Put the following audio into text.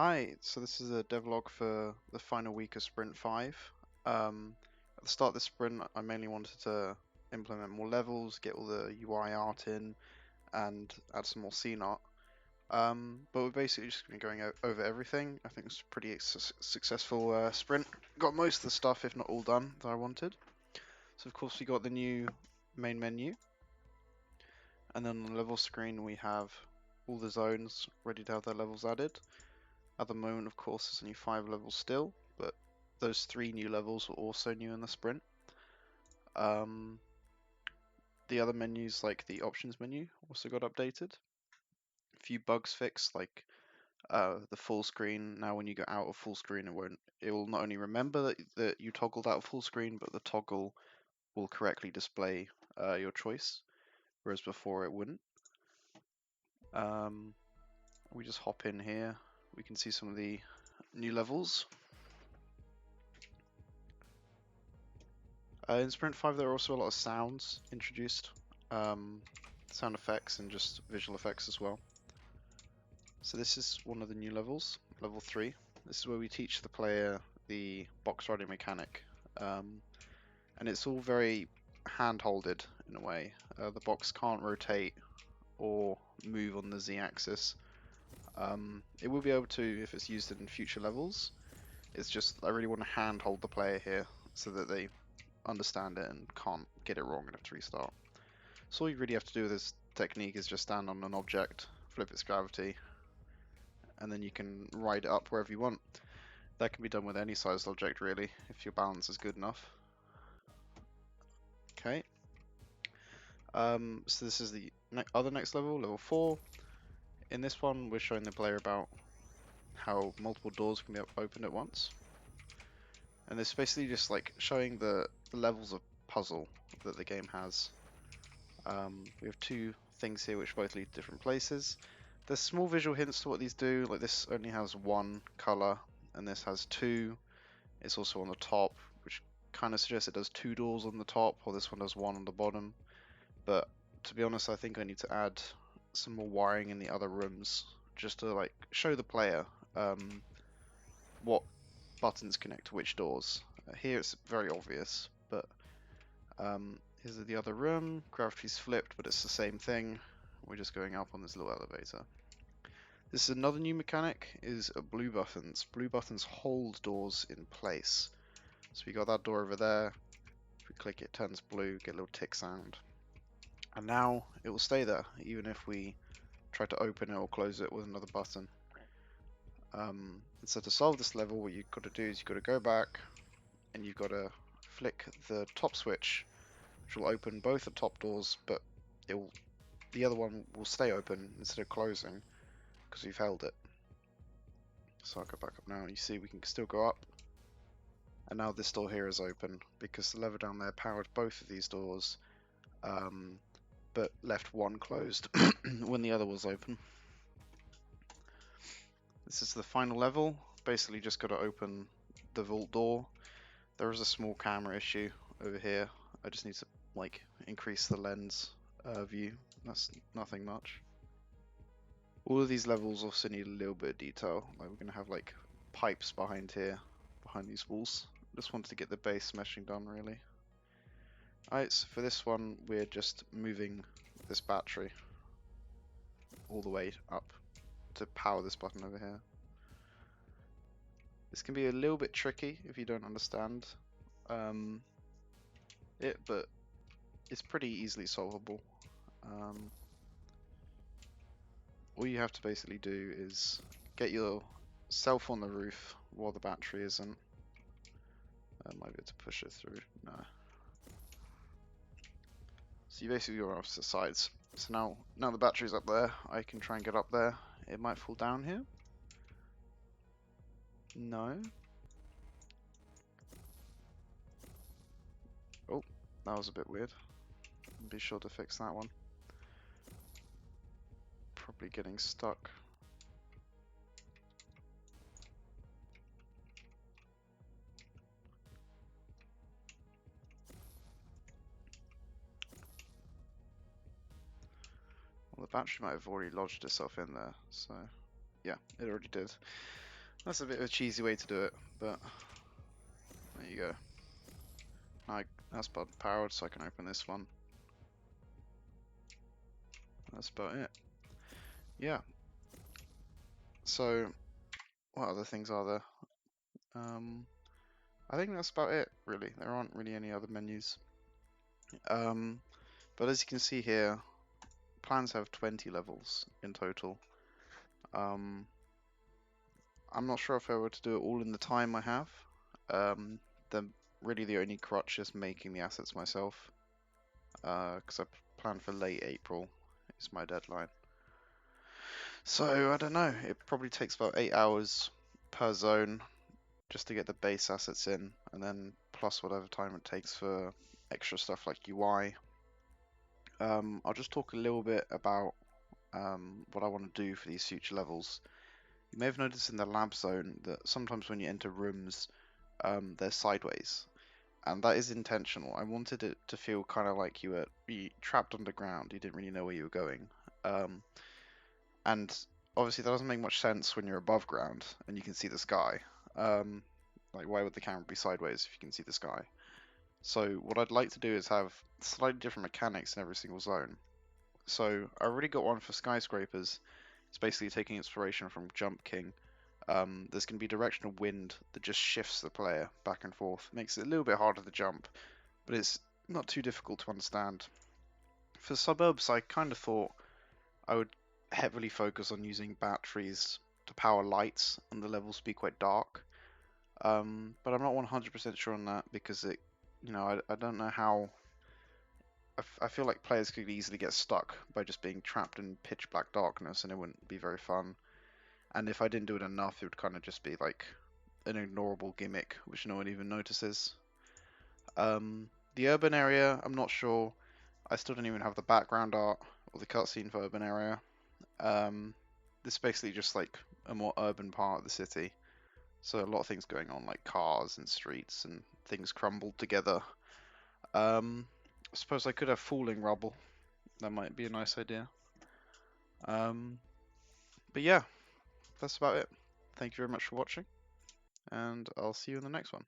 Hi, so this is a devlog for the final week of Sprint 5. At the start of this sprint, I mainly wanted to implement more levels, get all the UI art in, and add some more scene art. But we're basically just going to be going over everything. I think it's a pretty successful sprint. Got most of the stuff, if not all done, that I wanted. So of course we got the new main menu, and then on the level screen we have all the zones ready to have their levels added. At the moment, of course, there's only 5 levels still, but those 3 new levels were also new in the sprint. The other menus, like the options menu, also got updated. A few bugs fixed, like the full screen. Now, when you go out of full screen, it will not only remember that you toggled out of full screen, but the toggle will correctly display your choice, whereas before it wouldn't. We just hop in here. We can see some of the new levels. In Sprint 5 there are also a lot of sounds introduced, sound effects and just visual effects as well. So this is one of the new levels, level 3. This is where we teach the player the box riding mechanic, and it's all very hand-holded in a way. The box can't rotate or move on the Z-axis. It will be able to if it's used in future levels. It's just I really want to hand-hold the player here so that they understand it and can't get it wrong and have to restart. So all you really have to do with this technique is just stand on an object, flip its gravity, and then you can ride it up wherever you want. That can be done with any sized object really, if your balance is good enough. Okay. So this is the next level, level 4. In this one we're showing the player about how multiple doors can be opened at once. And this is basically just like showing the levels of puzzle that the game has. We have 2 things here which both lead to different places. There's small visual hints to what these do, like this only has 1 color and this has 2. It's also on the top, which kind of suggests it does 2 doors on the top, or this one does 1 on the bottom. But to be honest, I think I need to add some more wiring in the other rooms just to like show the player what buttons connect to which doors. Here it's very obvious, but here's the other room. Gravity's flipped, but it's the same thing. We're just going up on this little elevator. This is another new mechanic, is blue buttons. Blue buttons hold doors in place. So we got that door over there. If we click it, turns blue, get a little tick sound. And now it will stay there, even if we try to open it or close it with another button. So to solve this level, what you've got to do is you've got to go back and you've got to flick the top switch, which will open both the top doors, but the other one will stay open instead of closing because we've held it. So I'll go back up now and you see we can still go up. And now this door here is open because the lever down there powered both of these doors, but left one closed when the other was open. This is the final level. Basically just got to open the vault door. There is a small camera issue over here. I just need to like increase the lens view. That's nothing much. All of these levels also need a little bit of detail. Like we're gonna have like pipes behind here, behind these walls. Just wanted to get the base meshing done really. Alright, so for this one we're just moving this battery all the way up to power this button over here. This can be a little bit tricky if you don't understand it, but it's pretty easily solvable. All you have to basically do is get yourself on the roof while the battery isn't. I might be able to push it through. No. So you basically go opposite sides. So now the battery's up there, I can try and get up there. It might fall down here. No. Oh, that was a bit weird. Be sure to fix that one. Probably getting stuck. Well, the battery might have already lodged itself in there, so yeah, it already did. That's a bit of a cheesy way to do it, but there you go. That's powered, so I can open this one. That's about it. Yeah. So, what other things are there? I think that's about it, really. There aren't really any other menus. But as you can see here, plans have 20 levels in total. I'm not sure if I were to do it all in the time I have. Then really the only crutch is making the assets myself. Because I plan for late April is my deadline. So I don't know. It probably takes about 8 hours per zone just to get the base assets in, and then plus whatever time it takes for extra stuff like UI. I'll just talk a little bit about what I want to do for these future levels. You may have noticed in the lab zone that sometimes when you enter rooms, they're sideways, and that is intentional. I wanted it to feel kind of like you were trapped underground. You didn't really know where you were going, and obviously that doesn't make much sense when you're above ground and you can see the sky. Like, why would the camera be sideways if you can see the sky? So what I'd like to do is have slightly different mechanics in every single zone. So I already got one for skyscrapers. It's basically taking inspiration from Jump King. There's going to be directional wind that just shifts the player back and forth. Makes it a little bit harder to jump, but it's not too difficult to understand. For suburbs, I kind of thought I would heavily focus on using batteries to power lights and the levels be quite dark. But I'm not 100% sure on that because I don't know how. I feel like players could easily get stuck by just being trapped in pitch black darkness, and it wouldn't be very fun. And if I didn't do it enough, it would kind of just be like an ignorable gimmick, which no one even notices. The urban area, I'm not sure. I still don't even have the background art or the cutscene for urban area. This is basically just like a more urban part of the city. So a lot of things going on, like cars and streets and things crumbled together. I suppose I could have falling rubble. That might be a nice idea. But yeah, that's about it. Thank you very much for watching, and I'll see you in the next one.